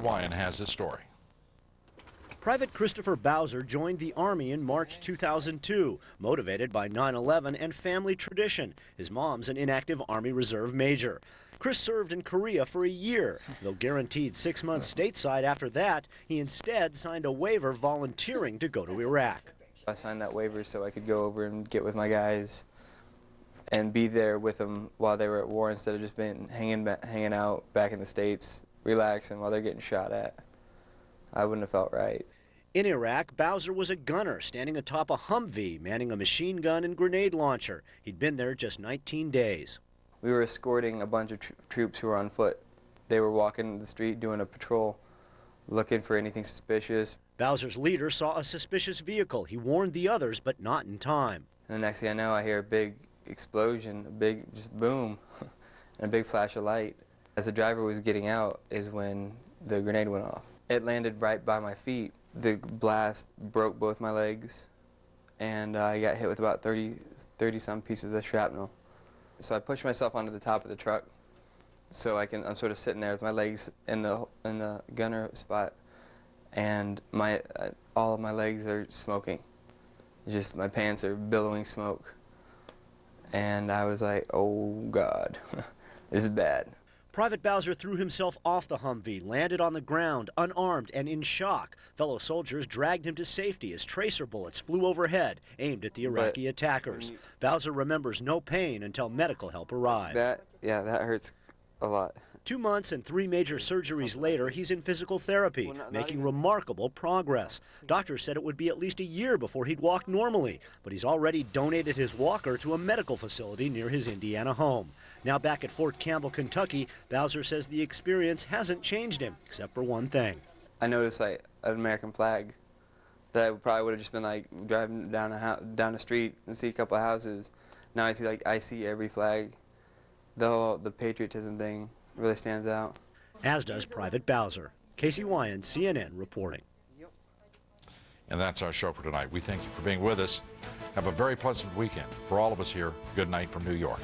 Wyan has his story. Private Christopher Bowser joined the Army in March 2002, motivated by 9/11 and family tradition. His mom's an inactive Army Reserve major. Chris served in Korea for a year. Though guaranteed 6 months stateside after that, he instead signed a waiver volunteering to go to Iraq. I signed that waiver so I could go over and get with my guys and be there with them while they were at war instead of just being hanging out back in the States, relaxing while they're getting shot at. I wouldn't have felt right. In Iraq, Bowser was a gunner standing atop a Humvee, manning a machine gun and grenade launcher. He'd been there just 19 days. We were escorting a bunch of troops who were on foot. They were walking the street doing a patrol, looking for anything suspicious. Bowser's leader saw a suspicious vehicle. He warned the others, but not in time. And the next thing I know, I hear a big explosion, a big just boom, and a big flash of light. As the driver was getting out is when the grenade went off. It landed right by my feet. The blast broke both my legs, and I got hit with about 30-some pieces of shrapnel. So I pushed myself onto the top of the truck, so I'm sort of sitting there with my legs in the gunner spot, and all of my legs are smoking. Just my pants are billowing smoke, and I was like, oh God, this is bad. Private Bowser threw himself off the Humvee, landed on the ground, unarmed and in shock. Fellow soldiers dragged him to safety as tracer bullets flew overhead, aimed at the Iraqi attackers. Bowser remembers no pain until medical help arrived. That hurts a lot. 2 months and 3 major surgeries later, he's in physical therapy, making remarkable progress. Doctors said it would be at least a year before he'd walk normally, but he's already donated his walker to a medical facility near his Indiana home. Now back at Fort Campbell, Kentucky, Bowser says the experience hasn't changed him, except for one thing. I noticed like an American flag that probably would have just been like driving down a street and see a couple of houses. Now I see every flag. The patriotism thing really stands out. As does Private Bowser. Casey Wyan, CNN, reporting. And that's our show for tonight. We thank you for being with us. Have a very pleasant weekend. For all of us here, good night from New York.